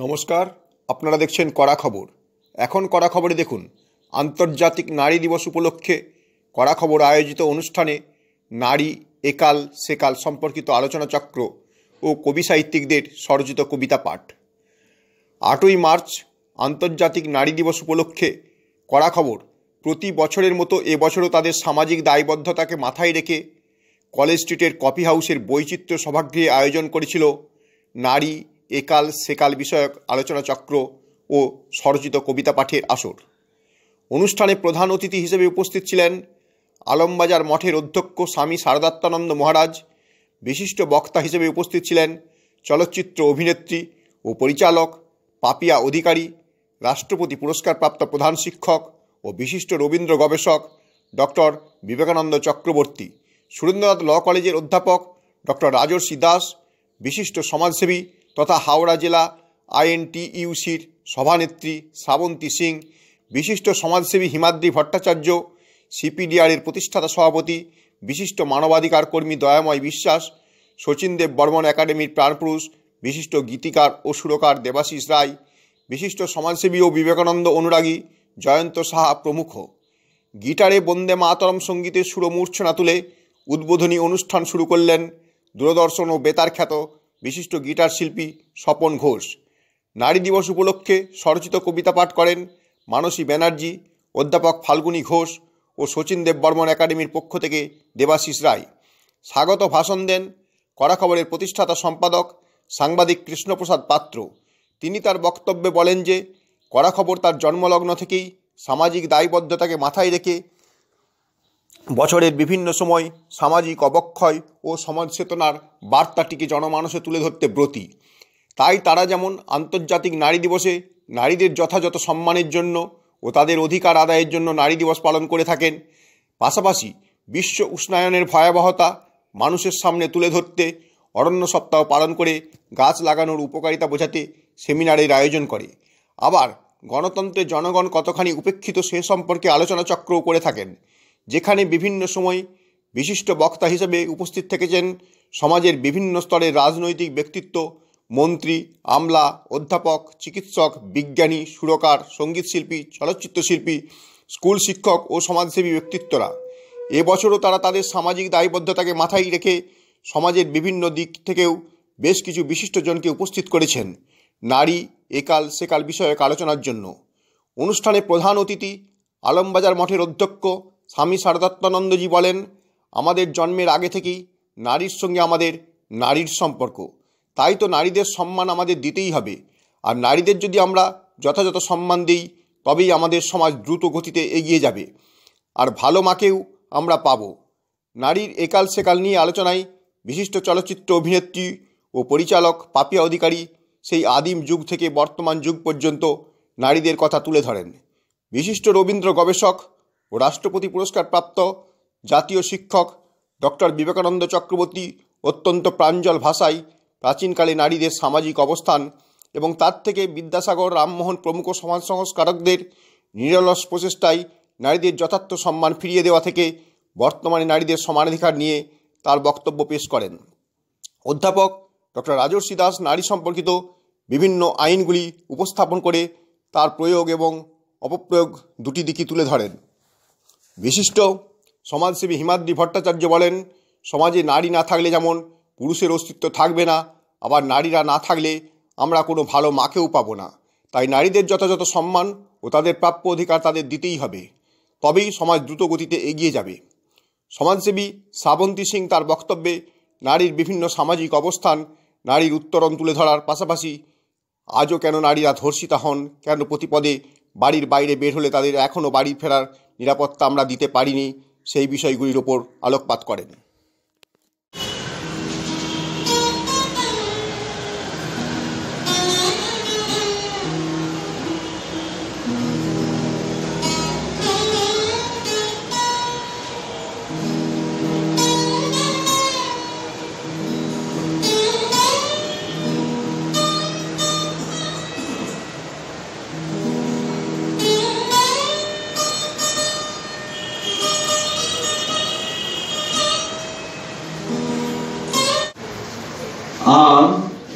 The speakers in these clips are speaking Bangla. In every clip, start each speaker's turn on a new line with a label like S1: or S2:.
S1: নমস্কার, আপনারা দেখছেন কড়া খবর। এখন কড়া খবরে দেখুন, আন্তর্জাতিক নারী দিবস উপলক্ষে কড়া খবর আয়োজিত অনুষ্ঠানে নারী একাল সেকাল সম্পর্কিত আলোচনা চক্র ও কবি সাহিত্যিকদের স্বরচিত কবিতা পাঠ। 8ই মার্চ আন্তর্জাতিক নারী দিবস উপলক্ষে কড়া খবর প্রতি বছরের মতো এবছরও তাদের সামাজিক দায়বদ্ধতাকে মাথায় রেখে কলেজ স্ট্রিটের কফি হাউসের বৈচিত্র্য সভাগৃহে আয়োজন করেছিল নারী একাল সেকাল বিষয়ক আলোচনা চক্র ও স্বরচিত কবিতা পাঠের আসর। অনুষ্ঠানে প্রধান অতিথি হিসেবে উপস্থিত ছিলেন আলমবাজার মঠের অধ্যক্ষ স্বামী শারদাত্মানন্দ মহারাজ। বিশিষ্ট বক্তা হিসেবে উপস্থিত ছিলেন চলচ্চিত্র অভিনেত্রী ও পরিচালক পাপিয়া অধিকারী, রাষ্ট্রপতি পুরস্কারপ্রাপ্ত প্রধান শিক্ষক ও বিশিষ্ট রবীন্দ্র গবেষক ডক্টর বিবেকানন্দ চক্রবর্তী, সুরেন্দ্রনাথ ল কলেজের অধ্যাপক ডক্টর রাজর্ষি দাস, বিশিষ্ট সমাজসেবী তথা হাওড়া জেলা আইএনটিইউসির সভানেত্রী শ্রাবন্তী সিং, বিশিষ্ট সমাজসেবী হিমাদ্রি ভট্টাচার্য, সিপিডিআরের প্রতিষ্ঠাতা সভাপতি বিশিষ্ট মানবাধিকার কর্মী দয়াময় বিশ্বাস, শচীনদেব বর্মন একাডেমির প্রাণপুরুষ বিশিষ্ট গীতিকার ও সুরকার দেবাশিস রায়, বিশিষ্ট সমাজসেবী ও বিবেকানন্দ অনুরাগী জয়ন্ত সাহা প্রমুখ। গিটারে বন্দে মাতরম সঙ্গীতের সুরমূর্ছনা তুলে উদ্বোধনী অনুষ্ঠান শুরু করলেন দূরদর্শন ও বেতার খ্যাত বিশিষ্ট গিটার শিল্পী স্বপন ঘোষ। নারী দিবস উপলক্ষে স্বরচিত কবিতা পাঠ করেন মানসী ব্যানার্জি, অধ্যাপক ফাল্গুনী ঘোষ ও শচীনদেব বর্মন একাডেমির পক্ষ থেকে দেবাশিস রায়। স্বাগত ভাষণ দেন কড়া খবরের প্রতিষ্ঠাতা সম্পাদক সাংবাদিক কৃষ্ণপ্রসাদ পাত্র। তিনি তার বক্তব্যে বলেন যে কড়া খবর তার জন্মলগ্ন থেকেই সামাজিক দায়বদ্ধতাকে মাথায় রেখে বছরের বিভিন্ন সময় সামাজিক অবক্ষয় ও সমাজ চেতনার বার্তাটিকে জনমানসে তুলে ধরতে ব্রতী। তাই তারা যেমন আন্তর্জাতিক নারী দিবসে নারীদের যথাযথ সম্মানের জন্য ও তাদের অধিকার আদায়ের জন্য নারী দিবস পালন করে থাকেন, পাশাপাশি বিশ্ব উষ্ণায়নের ভয়াবহতা মানুষের সামনে তুলে ধরতে অরণ্য সপ্তাহ পালন করে গাছ লাগানোর উপকারিতা বোঝাতে সেমিনারের আয়োজন করে। আবার গণতন্ত্রে জনগণ কতখানি উপেক্ষিত সে সম্পর্কে আলোচনা চক্রও করে থাকেন, যেখানে বিভিন্ন সময় বিশিষ্ট বক্তা হিসেবে উপস্থিত থেকেছেন সমাজের বিভিন্ন স্তরের রাজনৈতিক ব্যক্তিত্ব, মন্ত্রী, আমলা, অধ্যাপক, চিকিৎসক, বিজ্ঞানী, সুরকার, সঙ্গীতশিল্পী, চলচ্চিত্রশিল্পী, স্কুল শিক্ষক ও সমাজসেবী ব্যক্তিত্বরা। এবছরও তারা তাদের সামাজিক দায়বদ্ধতাকে মাথায় রেখে সমাজের বিভিন্ন দিক থেকেও বেশ কিছু বিশিষ্টজনকে উপস্থিত করেছেন নারী একাল সেকাল বিষয়ক আলোচনার জন্য। অনুষ্ঠানে প্রধান অতিথি আলমবাজার মঠের অধ্যক্ষ স্বামী শারদাত্মানন্দজি বলেন, আমাদের জন্মের আগে থেকেই নারীর সঙ্গে আমাদের নারীর সম্পর্ক, তাই তো নারীদের সম্মান আমাদের দিতেই হবে। আর নারীদের যদি আমরা যথাযথ সম্মান দিই তবেই আমাদের সমাজ দ্রুত গতিতে এগিয়ে যাবে, আর ভালো মাকেও আমরা পাব। নারীর একাল সেকাল নিয়ে আলোচনায় বিশিষ্ট চলচ্চিত্র অভিনেত্রী ও পরিচালক পাপিয়া অধিকারী সেই আদিম যুগ থেকে বর্তমান যুগ পর্যন্ত নারীদের কথা তুলে ধরেন। বিশিষ্ট রবীন্দ্র গবেষক ও রাষ্ট্রপতি পুরস্কারপ্রাপ্ত জাতীয় শিক্ষক ডক্টর বিবেকানন্দ চক্রবর্তী অত্যন্ত প্রাঞ্জল ভাষায় প্রাচীনকালে নারীদের সামাজিক অবস্থান এবং তার থেকে বিদ্যাসাগর, রামমোহন প্রমুখ সমাজ সংস্কারকদের নিরলস প্রচেষ্টায় নারীদের যথার্থ সম্মান ফিরিয়ে দেওয়া থেকে বর্তমানে নারীদের সমানাধিকার নিয়ে তার বক্তব্য পেশ করেন। অধ্যাপক ডক্টর রাজর্ষি দাস নারী সম্পর্কিত বিভিন্ন আইনগুলি উপস্থাপন করে তার প্রয়োগ এবং অপপ্রয়োগ দুটি দিকই তুলে ধরেন। বিশিষ্ট সমাজসেবী হিমাদ্রি ভট্টাচার্য বলেন, সমাজে নারী না থাকলে যেমন পুরুষের অস্তিত্ব থাকবে না, আবার নারীরা না থাকলে আমরা কোনো ভালো মাকেও পাবো না। তাই নারীদের যথাযথ সম্মান ও তাদের প্রাপ্য অধিকার তাদের দিতেই হবে, তবেই সমাজ দ্রুত গতিতে এগিয়ে যাবে। সমাজসেবী শ্রাবন্তী সিং তার বক্তব্যে নারীর বিভিন্ন সামাজিক অবস্থান, নারীর উত্তরণ তুলে ধরার পাশাপাশি আজও কেন নারীরা ধর্ষিতা হন, কেন প্রতিপদে বাড়ির বাইরে বের হলে তাদের এখনও বাড়ি ফেরার নিরাপত্তা আমরা দিতে পারিনি, সেই বিষয়গুলির ওপর আলোকপাত করেন।
S2: আর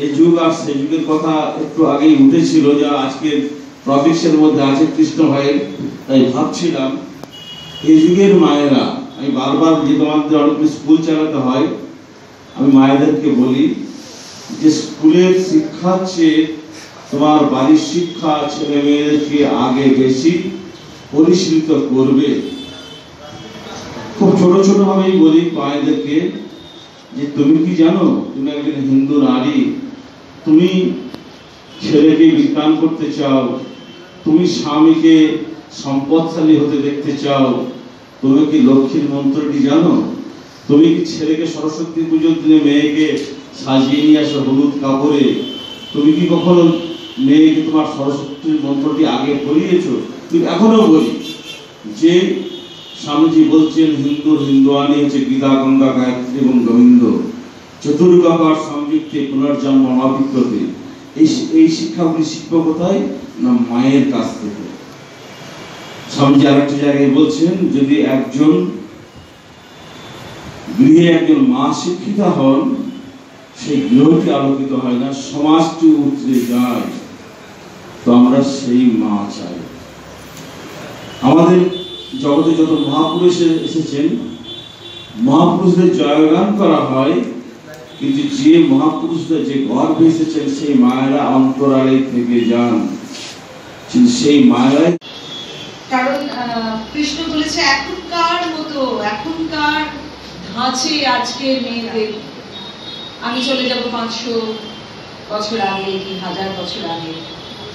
S2: এই যুগ আর সেই যুগের কথা একটু আগেই উঠেছিল, যা আজকের টপিক্সের মধ্যে আছে কৃষ্ণ ভাইয়ের। তাই ভাবছিলাম এই যুগের মায়েরা, আমি বারবার যে তোমাদের অনেকগুলো স্কুল চালাতে হয়, আমি মায়েদেরকে বলি যে স্কুলের শিক্ষার চেয়ে তোমার বাড়ির শিক্ষা ছেলে মেয়েদেরকে আগে বেশি পরিশীলিত করবে। খুব ছোট ছোট ভাবেই বলি মায়েদেরকে যে তুমি কি জানো, তুমি একজন হিন্দু নারী, তুমি ছেলেকে বিজ্ঞান করতে চাও, তুমি স্বামীকে সম্পদশালী হতে দেখতে চাও, তুমি কি লক্ষ্মীর মন্ত্রটি জানো? তুমি কি ছেলেকে সরস্বতী পুজোর দিনে মেয়েকে সাজিয়ে নিয়ে আসো হলুদ কাপড়ে? তুমি কি কখনো মেয়েকে তোমার সরস্বতীর মন্ত্রটি আগে পড়িয়েছো? তুমি এখনো বলি যে স্বামীজি বলছেন হিন্দুয়ানি হচ্ছে গীতা, গঙ্গা, গায়ত্রী এবং গোবিন্দ, চতুর্গকার সংযুক্তে পুনর্জন্ম অভিজ্ঞতে। এই শিক্ষাগুলি শিখবো কোথায়? না, মায়ের কাছ থেকে। স্বামীজি আরেকটা জায়গায় বলছেন, যদি একজন গৃহে একজন মা শিক্ষিতা হন, সেই গৃহটি আলোকিত হয় না, সমাজটি উতরে যায়। তো আমরা সেই মা চাই। আমাদের জগতে যত মহাপুরুষ এসেছেন, মহাপুরুষদের জয়গান করা হয়, কিন্তু যে মহাপুরুষদের যে গর্ভে এসেছেন সেই মায়েরা অন্তরালে থেকে যান, কিন্তু সেই মায়েরাই।
S3: কারণ কৃষ্ণ বলেছে এখনকার মতো, এখনকার ধাঁচে আজকের মেয়েদের আমি চলে যাব 500 বছর আগে কি 1000 বছর আগে।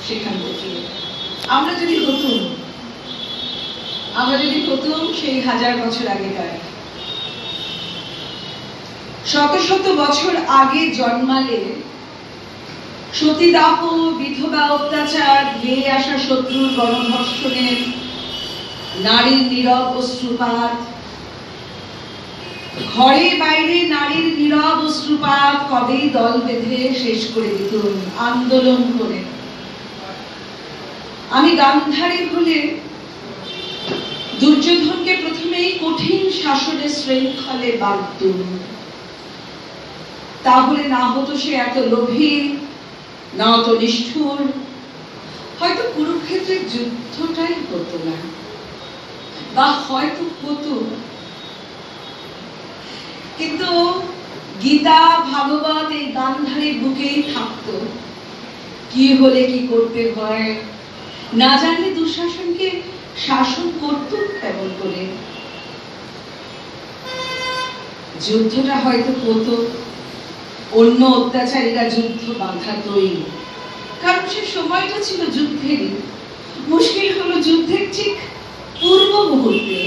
S3: সেখান থেকে আমরা যদি হতুম সেই 1000 বছর আগেকার, শত শত বছর আগে জন্মালে সতীদাহ, বিধবা অত্যাচার, ধেয়ে আসা শত্রুর গণধর্ষণের, নারীর নীরব অশ্রুপাত, ঘরে বাইরে নারীর নীরব অশ্রুপাত কবেই দল বেঁধে শেষ করে দিত আন্দোলন করে। আমি গান্ধারী হলে দুর্যোধনকে প্রথমেই কঠিন শাসনের শৃঙ্খলে বাঁধতুম, তাহলে না হতো সে এত লোভী, না অত নিষ্ঠুর, হয়তো কুরুক্ষেত্রের যুদ্ধটাই হতো না, বা হয়তো হতো। কিন্তু গীতা, ভাগবত এই গান্ধারীর বুকেই থাকতো। কি হলে কি করতে হয় না জানলে দুঃশাসনকে শাসন করত কেমন করে। যুদ্ধটা হয়তো হতো, অন্য অত্যাচারীরা যুদ্ধ বাঁধাতই, কারণ সে সময়টা ছিল যুদ্ধেরই। মুশকিল হলো যুদ্ধের ঠিক পূর্ব মুহূর্তে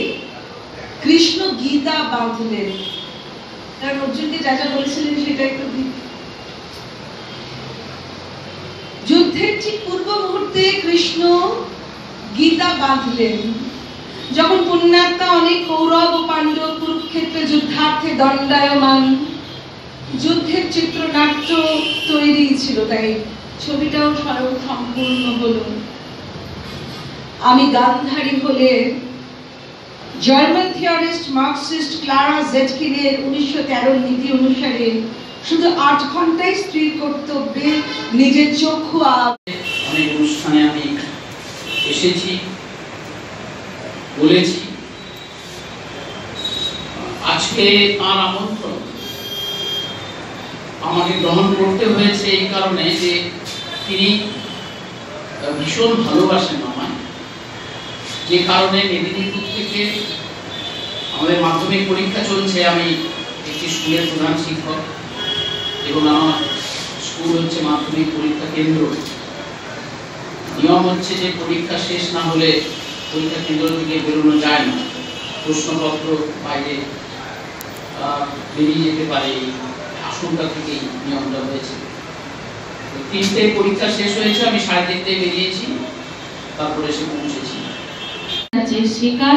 S3: কৃষ্ণ গীতা বাঁধলেন। কারণ অর্জুনকে যা যা বলেছিলেন সেটা একটু যুদ্ধের ঠিক পূর্ব মুহূর্তে কৃষ্ণ গীতা বাঁধলেন। যখন পুণ্যাত্মা অনেক কৌরব ও পাণ্ডব কুরুক্ষেত্রে যুদ্ধার্থে দণ্ডায়মান, যুদ্ধের চিত্রনাট্য তৈরি ছিল, তাই ছবিটাও সম্পূর্ণ হলো। আমি গান্ধারী হলে জার্মান থিওরিস্ট মার্কসিস্ট ক্লারা জেটকিনের 1913 নীতি অনুসারে শুধু 8 ঘন্টায় স্ত্রীর কর্তব্যে নিজের চক্ষু
S4: অনেক অনুষ্ঠানে আমি এসেছি, বলেছি। আজকে তার আমন্ত্রণ আমাকে গ্রহণ করতে হয়েছে এই কারণে যে তিনি ভীষণ ভালোবাসেন আমায়, যে কারণে মেদিনীপুর থেকে আমাদের মাধ্যমিক পরীক্ষা চলছে। আমি একটি স্কুলের প্রধান শিক্ষক এবং আমার স্কুল হচ্ছে মাধ্যমিক পরীক্ষা কেন্দ্র। নিয়ম হচ্ছে যে পরীক্ষা শেষ না হলে পরীক্ষা কেন্দ্র থেকে বেরোনো যায় না, প্রশ্নপত্র বাইরে বেরিয়ে যেতে পারে, আশঙ্কা থেকেই নিয়মটা হয়েছে। 3টে পরীক্ষা শেষ হয়েছে, আমি 3:30টায় বেরিয়েছি, তারপরে এসে পৌঁছেছি।
S5: শেখার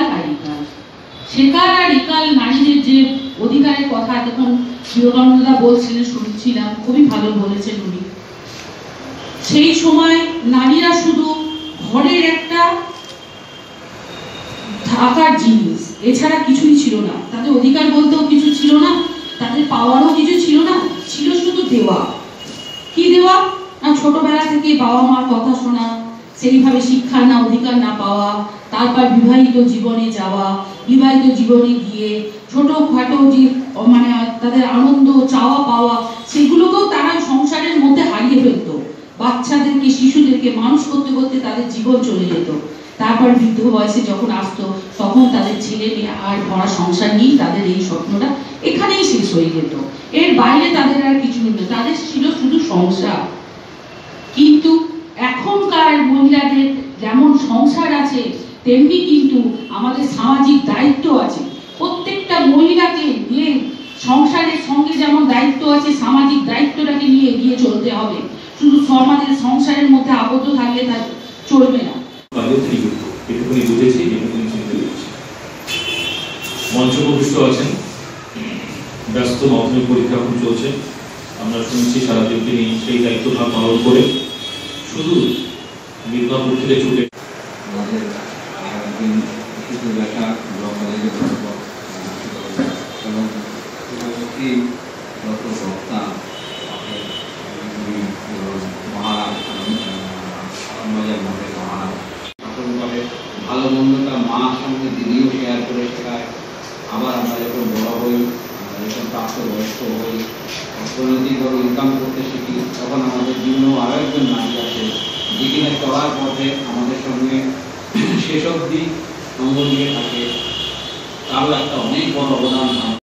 S5: আর ইকাল নারীদের যে অধিকারের কথা তখন বিবেকানন্দা বলছিলেন, শুনছিলাম, খুবই ভালো বলেছেন উনি। সেই সময় নারীরা শুধু ঘরের একটা থাকার জিনিস, এছাড়া কিছুই ছিল না। তাদের অধিকার বলতেও কিছু ছিল না, তাদের পাওয়ারও কিছু ছিল না, ছিল শুধু দেওয়া। বাবা মার কথা শোনা, সেইভাবে শিক্ষার না অধিকার না পাওয়া, তারপর বিবাহিত জীবনে যাওয়া, বিবাহিত জীবনে গিয়ে ছোটখাটো যে মানে তাদের আনন্দ চাওয়া পাওয়া, সেগুলোকেও তারা সংসারের মধ্যে হারিয়ে ফেলতো। বাচ্চাদেরকে শিশুদেরকে মানুষ করতে করতে তাদের জীবন চলে যেত। তারপর বৃদ্ধ বয়সে যখন আসতো তখন তাদের ছেলে মেয়ে আর ভরা সংসার নিয়ে তাদের এই স্বপ্নটা এখানেই শেষ হয়ে যেত। এর বাইরে তাদের আর কিছু নেই, তাদের ছিল শুধু সংসার। কিন্তু এখনকার মহিলাদের যেমন সংসার আছে তেমনি কিন্তু আমাদের সামাজিক দায়িত্ব আছে। প্রত্যেকটা মহিলাকে নিয়ে সংসারের সঙ্গে যেমন দায়িত্ব আছে, সামাজিক দায়িত্বটাকে নিয়ে এগিয়ে চলতে হবে। শুধু সমাজের সংসারের মধ্যে আবদ্ধ থাকলে তা চলবে না।
S6: এটুকুনি বুঝেছি, এটুকুনি চিন্তা করেছি। মঞ্চপ্রবিষ্ট আছেন, ব্যস্ত মাধ্যমিক পরীক্ষা এখন চলছে। আমরা শুনছি সারাদিন তিনি সেই দায়িত্বভার পালন করে শুধু মিদনাপুর থেকে ছুটে
S7: আমাদের একদিন কিছু লেখা এবং উপস্থিতি ডক্টর বক্তা মহারাজ মহারাজ আসলভাবে ভালো মন্দটা মার সঙ্গে দিদিও শেয়ার করে শেখায়। আবার আমরা যখন বড় হই, আমরা যখন প্রাপ্তবয়স্ক হই, অর্থনৈতিকভাবে ইনকাম করতে শিখি, তখন আমাদের জীবনেও আরও একজন নারী আসে যে কিনা চলার পথে আমাদের সঙ্গে শেষ অবধি সঙ্গ নিয়ে থাকে,